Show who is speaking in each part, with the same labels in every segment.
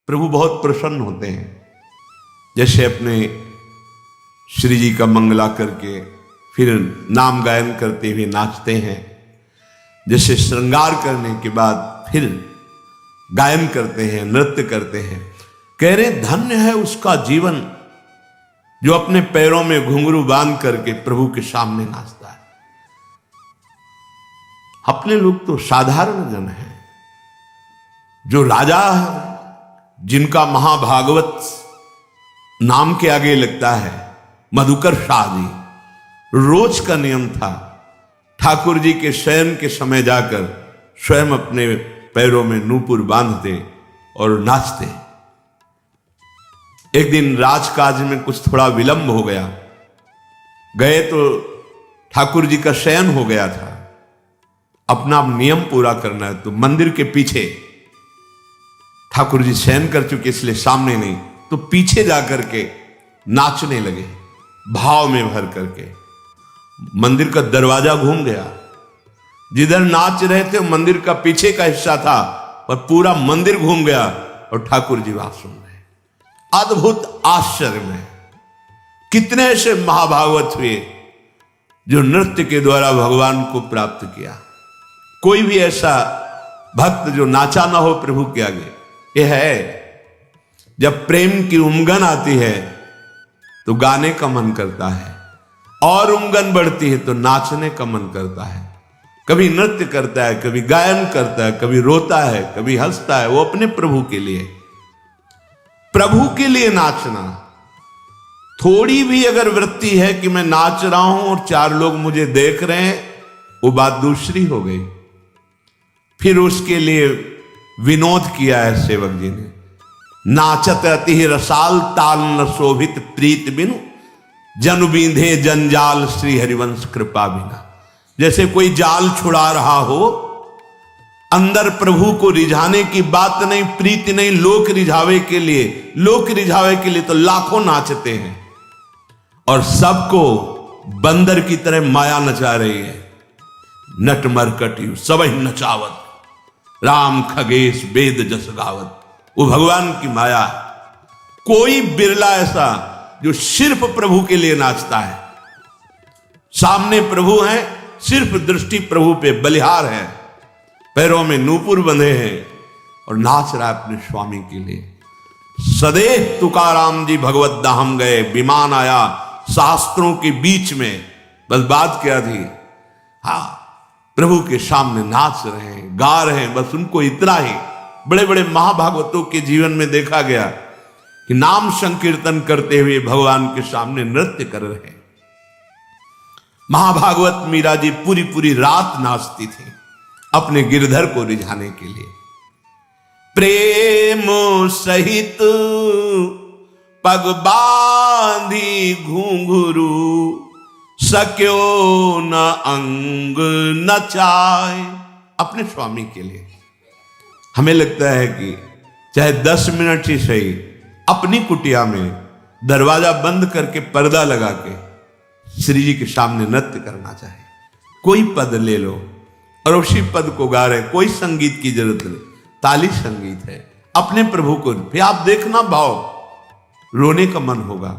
Speaker 1: प्रभु बहुत प्रसन्न होते हैं। जैसे अपने श्री जी का मंगला करके फिर नाम गायन करते हुए नाचते हैं, जैसे श्रृंगार करने के बाद फिर गायन करते हैं, नृत्य करते हैं। कह रहे धन्य है उसका जीवन जो अपने पैरों में घुंघरू बांध करके प्रभु के सामने नाचता है। अपने लोग तो साधारण जन हैं। जो राजा है, जिनका महाभागवत नाम के आगे लगता है, मधुकर शाह जी, रोज का नियम था ठाकुर जी के शयन के समय जाकर स्वयं अपने पैरों में नूपुर बांधते और नाचते। एक दिन राजकाज में कुछ थोड़ा विलंब हो गया, गए तो ठाकुर जी का शयन हो गया था। अपना नियम पूरा करना है तो मंदिर के पीछे, ठाकुर जी शयन कर चुके इसलिए सामने नहीं, तो पीछे जाकर के नाचने लगे भाव में भर करके। मंदिर का दरवाजा घूम गया, जिधर नाच रहे थे मंदिर का पीछे का हिस्सा था और पूरा मंदिर घूम गया और ठाकुर जी वहां सुन रहे। अद्भुत आश्चर्य में कितने ऐसे महाभागवत हुए जो नृत्य के द्वारा भगवान को प्राप्त किया। कोई भी ऐसा भक्त जो नाचा ना हो प्रभु के आगे। यह है जब प्रेम की उमंगन आती है तो गाने का मन करता है, और उमंगन बढ़ती है तो नाचने का मन करता है। कभी नृत्य करता है, कभी गायन करता है, कभी रोता है, कभी हंसता है। वो अपने प्रभु के लिए, प्रभु के लिए नाचना। थोड़ी भी अगर वृत्ति है कि मैं नाच रहा हूं और चार लोग मुझे देख रहे हैं, वो बात दूसरी हो गई। फिर उसके लिए विनोद किया है सेवक जी ने, नाचत अति रसाल ताल न शोभित प्रीत बिनु जन बींधे जंजाल श्री हरिवंश कृपा बिना। जैसे कोई जाल छुड़ा रहा हो, अंदर प्रभु को रिझाने की बात नहीं, प्रीति नहीं, लोक रिझावे के लिए, लोक रिझावे के लिए तो लाखों नाचते हैं और सबको बंदर की तरह माया नचा रही है। नट मरकटी सबही नचावत राम खगेश वेद जस गावत। वो भगवान की माया। कोई बिरला ऐसा जो सिर्फ प्रभु के लिए नाचता है। सामने प्रभु हैं, सिर्फ दृष्टि प्रभु पे बलिहार है, पैरों में नूपुर बंधे हैं और नाच रहा है अपने स्वामी के लिए। सदैव तुकाराम जी भगवत धाम गए, विमान आया शास्त्रों के बीच में। बस बात क्या थी, हाँ प्रभु के सामने नाच रहे हैं, गा रहे हैं, बस उनको इतना ही। बड़े बड़े महाभागवतों के जीवन में देखा गया कि नाम संकीर्तन करते हुए भगवान के सामने नृत्य कर रहे हैं। महाभागवत मीरा जी पूरी पूरी रात नाचती थी अपने गिरधर को रिझाने के लिए। प्रेम सहित पग बांधी घुंघरू सक्यो न अंग नचाए। अपने स्वामी के लिए। हमें लगता है कि चाहे 10 मिनट ही सही अपनी कुटिया में दरवाजा बंद करके पर्दा लगा के श्री जी के सामने नृत्य करना चाहिए। कोई पद ले लो और उसी पद को गा रहे, कोई संगीत की जरूरत नहीं, ताली संगीत है अपने प्रभु को। फिर आप देखना भाव, रोने का मन होगा,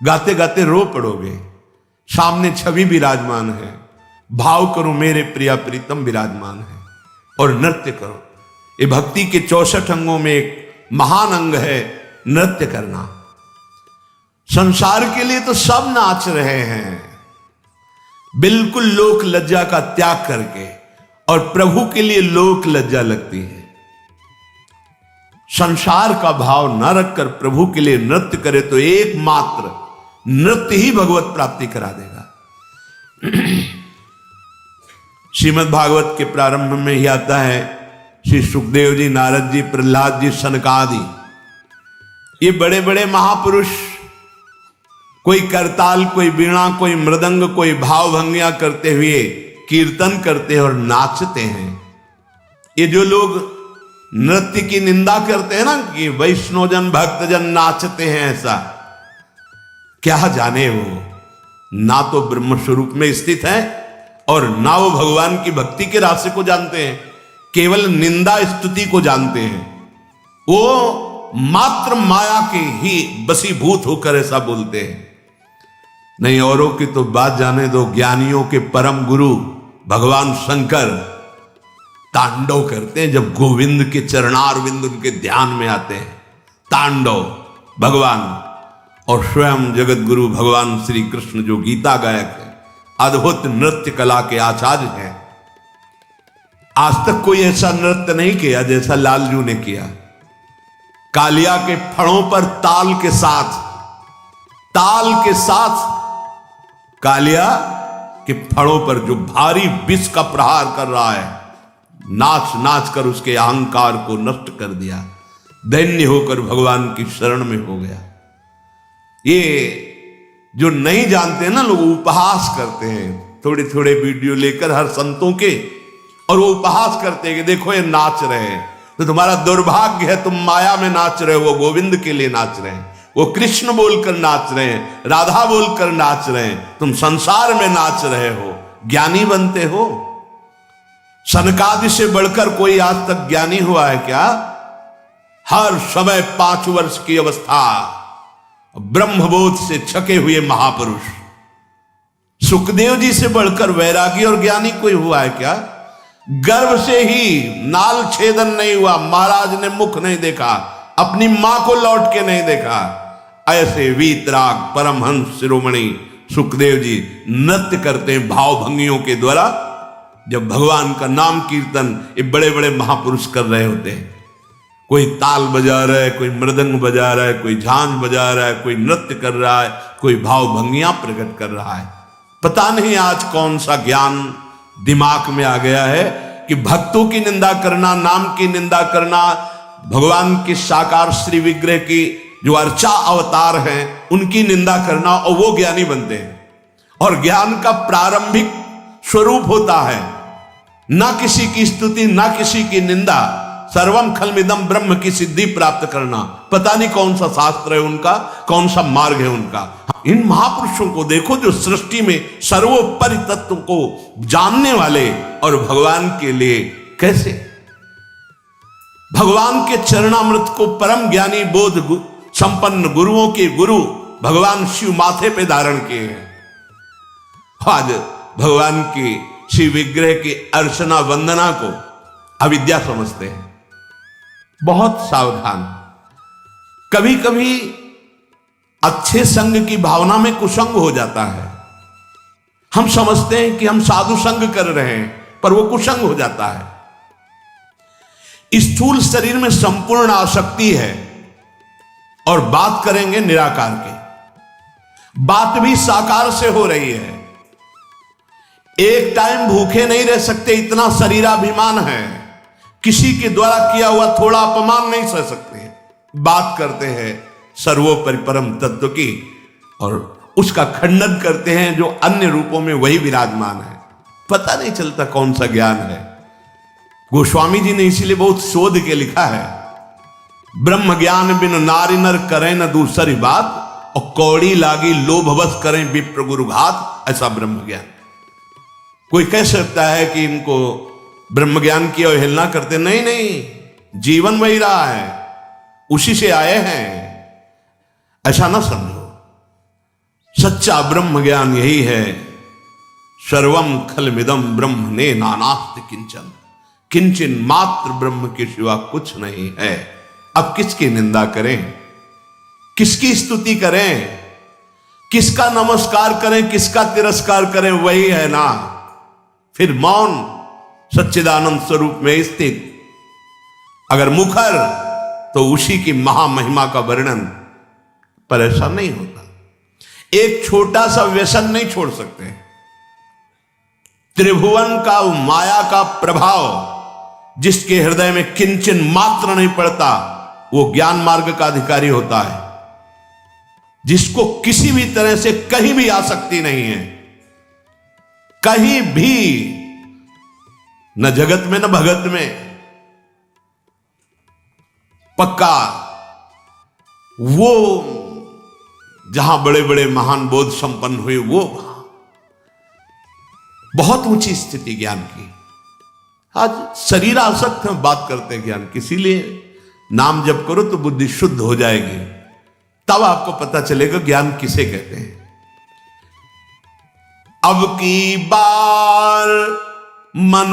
Speaker 1: गाते गाते रो पड़ोगे। सामने छवि विराजमान है, भाव करो मेरे प्रिया प्रीतम विराजमान है और नृत्य करो। ये भक्ति के 64 अंगों में एक महान अंग है नृत्य करना। संसार के लिए तो सब नाच रहे हैं बिल्कुल लोक लज्जा का त्याग करके, और प्रभु के लिए लोक लज्जा लगती है। संसार का भाव न रखकर प्रभु के लिए नृत्य करे तो एकमात्र नृत्य ही भगवत प्राप्ति करा देगा। श्रीमद् भागवत के प्रारंभ में ही आता है, श्री सुखदेव जी, नारद जी, प्रहलाद जी, सनकादि, ये बड़े बड़े महापुरुष, कोई करताल, कोई वीणा, कोई मृदंग, कोई भाव भंगियां करते हुए कीर्तन करते हैं और नाचते हैं। ये जो लोग नृत्य की निंदा करते हैं ना कि वैष्णोजन भक्तजन नाचते हैं, ऐसा क्या जाने वो ना तो ब्रह्म स्वरूप में स्थित है और ना वो भगवान की भक्ति के रास्ते को जानते हैं, केवल निंदा स्तुति को जानते हैं। वो मात्र माया के ही बसीभूत होकर ऐसा बोलते हैं। नहीं, औरों की तो बात जाने दो। ज्ञानियों के परम गुरु भगवान शंकर तांडव करते हैं जब गोविंद के चरणारविंद उनके ध्यान में आते हैं। तांडव भगवान, और स्वयं जगत गुरु भगवान श्री कृष्ण जो गीता गायक है, अद्भुत नृत्य कला के आचार्य हैं। आज तक कोई ऐसा नृत्य नहीं किया जैसा लालजू ने किया। कालिया के फणों पर ताल के साथ कालिया के फणों पर जो भारी विष का प्रहार कर रहा है, नाच नाच कर उसके अहंकार को नष्ट कर दिया। दैन्य होकर भगवान की शरण में हो गया। ये जो नहीं जानते ना लोग, उपहास करते हैं थोड़े थोड़े वीडियो लेकर हर संतों के, और वो उपहास करते हैं कि देखो ये नाच रहे हैं। तो तुम्हारा दुर्भाग्य है, तुम माया में नाच रहे हो, वो गोविंद के लिए नाच रहे हैं, वो कृष्ण बोलकर नाच रहे हैं, राधा बोलकर नाच रहे हैं। तुम संसार में नाच रहे हो, ज्ञानी बनते हो। सनकादि से बढ़कर कोई आज तक ज्ञानी हुआ है क्या? हर समय 5 वर्ष की अवस्था ब्रह्मबोध से छके हुए महापुरुष। सुखदेव जी से बढ़कर वैरागी और ज्ञानी कोई हुआ है क्या? गर्भ से ही नाल छेदन नहीं हुआ, महाराज ने मुख नहीं देखा, अपनी मां को लौट के नहीं देखा। ऐसे वीतराग परमहंस शिरोमणि सुखदेव जी नृत्य करते हैं भाव भंगियों के द्वारा। जब भगवान का नाम कीर्तन ये बड़े बड़े महापुरुष कर रहे होते हैं, कोई ताल बजा रहा है, कोई मृदंग बजा रहा है, कोई झांझ बजा रहा है, कोई नृत्य कर रहा है, कोई भाव भंगियां प्रकट कर रहा है। पता नहीं आज कौन सा ज्ञान दिमाग में आ गया है कि भक्तों की निंदा करना, नाम की निंदा करना, भगवान के साकार श्री विग्रह की जो अर्चा अवतार हैं उनकी निंदा करना, और वो ज्ञानी बनते हैं। और ज्ञान का प्रारंभिक स्वरूप होता है ना किसी की स्तुति, ना किसी की निंदा, सर्वम खलमिदम ब्रह्म की सिद्धि प्राप्त करना। पता नहीं कौन सा शास्त्र है उनका, कौन सा मार्ग है उनका। इन महापुरुषों को देखो जो सृष्टि में सर्वोपरि तत्व को जानने वाले, और भगवान के लिए कैसे भगवान के चरणामृत को परम ज्ञानी बोध संपन्न गुरुओं के गुरु भगवान शिव माथे पे धारण किए हैं। आज भगवान की शिव विग्रह की अर्चना वंदना को अविद्या समझते हैं। बहुत सावधान। कभी कभी अच्छे संग की भावना में कुसंग हो जाता है। हम समझते हैं कि हम साधु संग कर रहे हैं, पर वो कुसंग हो जाता है। स्थूल शरीर में संपूर्ण आसक्ति है, और बात करेंगे निराकार की। बात भी साकार से हो रही है। एक टाइम भूखे नहीं रह सकते, इतना शरीराभिमान है। किसी के द्वारा किया हुआ थोड़ा अपमान नहीं सह सकते। बात करते हैं सर्वोपरि परम तत्व की, और उसका खंडन करते हैं जो अन्य रूपों में वही विराजमान है। पता नहीं चलता कौन सा ज्ञान है। गोस्वामी जी ने इसीलिए बहुत शोध के लिखा है, ब्रह्म ज्ञान बिन नारी नर करें न दूसरी बात, और कौड़ी लागी लोभवश करें विप्र गुरु घात। ऐसा ब्रह्म ज्ञान। कोई कह सकता है कि इनको ब्रह्म ज्ञान की अवहेलना करते, नहीं नहीं, जीवन वही रहा है, उसी से आए हैं, ऐसा ना समझो। सच्चा ब्रह्म ज्ञान यही है, सर्वम खलमिदम ब्रह्म ने नानास्ति किंचन, किंचन मात्र ब्रह्म के सिवा कुछ नहीं है। अब किसकी निंदा करें, किसकी स्तुति करें, किसका नमस्कार करें, किसका तिरस्कार करें? वही है ना। फिर मौन सच्चिदानंद स्वरूप में स्थित, अगर मुखर तो उसी की महामहिमा का वर्णन। पर ऐसा नहीं होता। एक छोटा सा व्यसन नहीं छोड़ सकते। त्रिभुवन का माया का प्रभाव जिसके हृदय में किंचन मात्र नहीं पड़ता, वो ज्ञान मार्ग का अधिकारी होता है। जिसको किसी भी तरह से कहीं भी आसक्ति नहीं है, कहीं भी, न जगत में न भगत में, पक्का वो जहां बड़े बड़े महान बोध संपन्न हुए, वो बहुत ऊंची स्थिति ज्ञान की। आज शरीर आसक्त हम बात करते हैं ज्ञान की, इसीलिए नाम जप करो तो बुद्धि शुद्ध हो जाएगी, तब आपको पता चलेगा ज्ञान किसे कहते हैं। अब की बार मन